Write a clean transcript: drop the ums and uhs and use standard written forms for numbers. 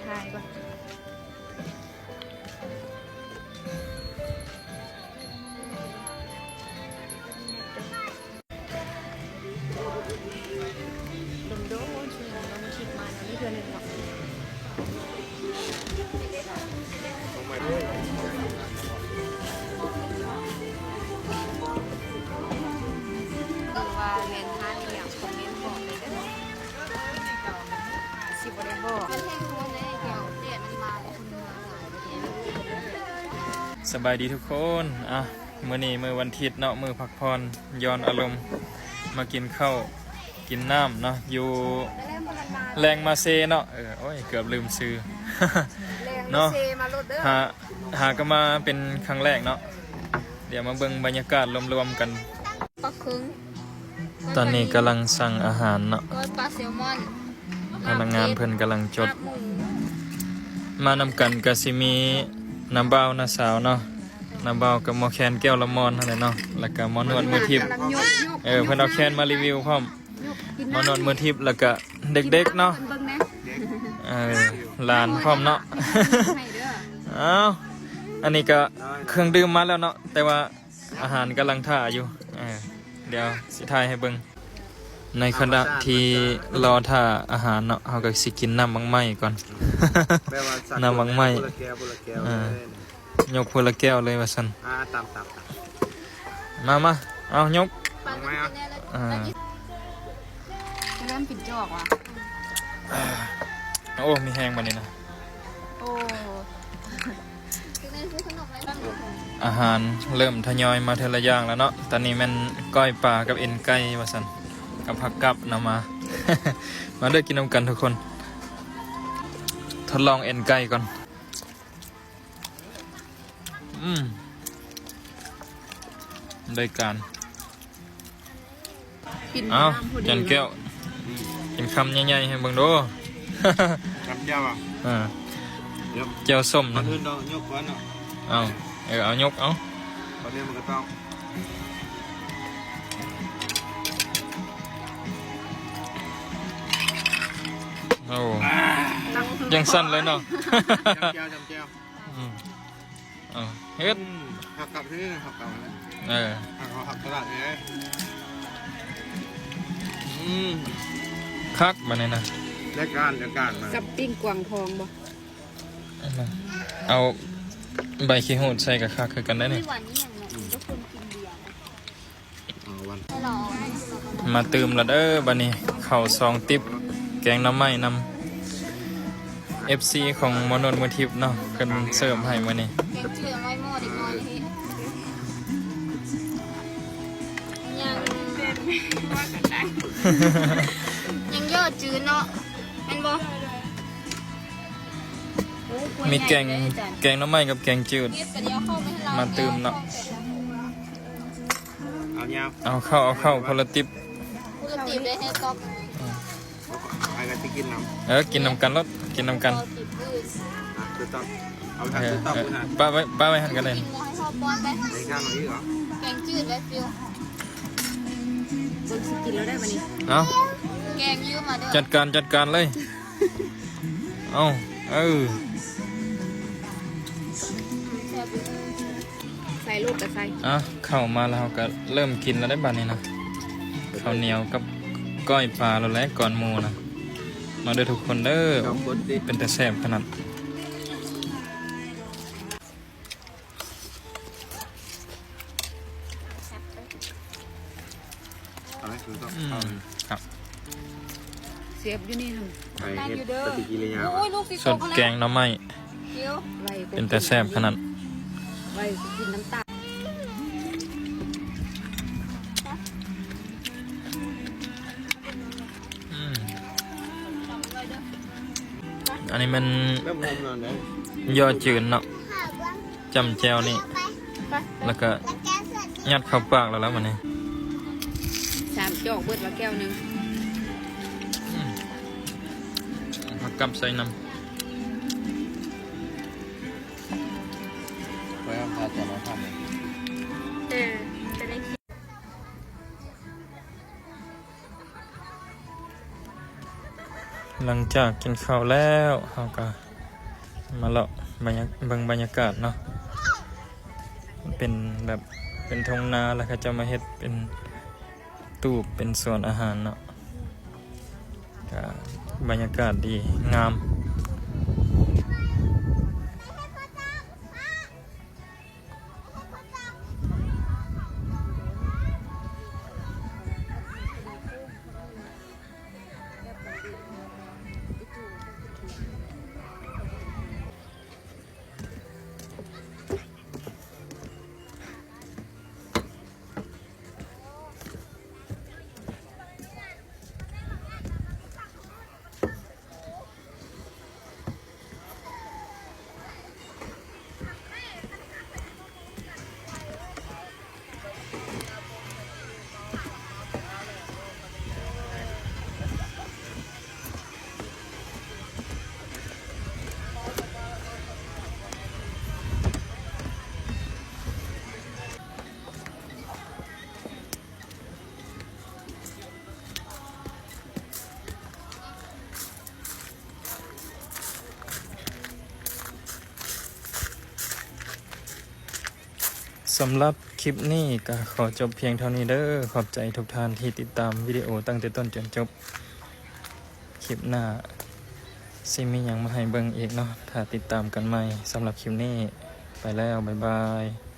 ทายก่อนโดนช่วยเรามาคิดมาแล้วนี่เดือนหนึ่งหรอกว่าเรียนท่านอย่างคอมเมนต์บอกเลยได้ไหมสิบวันได้บอกมันแห้งโค้งเลยเกี่ยวเด็ดมันมาเลยคุณมาหลายเลย สบายดีทุกคนมื้อนี้มื้อวันอาทิตย์เนาะมื้อพักผ่อนย้อนอารมณ์มากินข้าวกินน้ำเนาะอยู่แรงมาเซเนาะโอ้ยเกือบลืมซื้อ เนาะหาก็มาเป็นครั้งแรกเนาะเดี๋ยวมาเบิ่งบรรยากาศรวมๆกันปลาคึงตอนนี้กำลังสั่งอาหารเนาะก้อยปลาแซลมอนพนักงานเพิ่นกำลังจดมานำกันก็สิมีน้ำเบ้าน้าสาวเนาะน้ำเบ้ากับหมอแคนแก้วละมอนนั่นแหละเนาะแล้วก็หมอนวดมือทิพย์เพิ่นเอาแคนมารีวิวพร้อมหมอนวดมือทิพย์แล้วก็เด็กๆเนาะหลานพร้อมเนาะอ้าวอันนี้ก็เครื่องดื่มมาแล้วเนาะแต่ว่าอาหารกำลังท่าอยู่เดี๋ยวสิถ่ายให้เบิ่งในขณะที่รอท่าอาหารเนาะเฮาก็สิกินน้ำบังไม้ก่อน น้ำบังไม้ยกพละแก้วเลยว่าซั่นมาเอายกเริ่มปิดจอกว่ะโอ้มีแห้งมานี่นะโอ้อาหารเริ่มทยอยมาเทละอย่างแล้วเนาะตอนนี้มันก้อยปลากับเอ็นไก่ว่าซั่นกับผักกับนำมา มาเด้อกินนำกันทุกคนทดลองเอ็นไก่ก่อนได้การเอาจันแก้วกินคำใหญ่ๆให้เบิ่งดูคำเจ้าอ่ะเจ้าส้มนะยกก่อนเนาะเอายกเอาตอนนี้มันก็ต้องโอ้ยังสั้นเลยเนาะจำเจ้าเฮ็ดหักกลับที่หักกลับหักตลาดเลยคักมาเนี่ยนะเดี๋ยวการมากับปิ้งกวางทองบ่เอาใบขี้หูดใส่กับคักคือกันได้เนี่ยมาตื่มละเด้อบัดนี้ข้าว2ติ๊บแกงน้ำไม้นำ FC ของมนนมือทิพย์เนาะกันเสิร์ฟให้มานี่ยังเยอะจืดเนาะเห็นบ่มีแกงน้ำไม้กับแกงจืดมาตื่มเนาะเอาเข้าพลติบเลยให้ก๊อกใครก็จะกินน้ำกินน้ำกันรถกินน้ำกันป้าไว้หันกันเลยในข้างนี้เหรอแกงจืดไว้ฟิวกินแล้วได้ไหมนี่เอาแกงยืมมาด้วยจัดการเลยเอาใส่ลูกกับใส่เข้ามาแล้วก็เริ่มกินแล้วได้บัดนี้นะข้าวเหนียวกับก้อยปลาแล้วแหละก่อนหมูนะมาด้วยทุกคนเด้อเป็นแต่แซ่บขนาดครับเสียบอยู่นี่ทำปฏิกิริยาสดแกงน้ำไม้เป็นแต่แซ่บขนาดไว้กินน้ำตาลอันนี้มันยอดจืดเนาะจำแจวนี่แล้วก็ยัดเข้าปากแล้วมันนี่3 จอกเบิดละแก้วนึงผักกับใส่น้ำไว้ทำทาจะมาทำจะได้ หลังจากกินข้าวแล้วเราก็มาเลาะเบิ่งบรรยากาศเนาะเป็นแบบเป็นทงนาแล้วก็จะมาเฮ็ดเป็นตู้เป็นสวนอาหารเนาะก็บรรยากาศดีงามสำหรับคลิปนี้ก็ขอจบเพียงเท่านี้เด้อขอบใจทุกท่านที่ติดตามวิดีโอตั้งแต่ต้นจนจบคลิปหน้าสิมีหยังมาให้เบิ่งอีกเนาะถ้าติดตามกันใหม่สำหรับคลิปนี้ไปแล้วบ๊ายบาย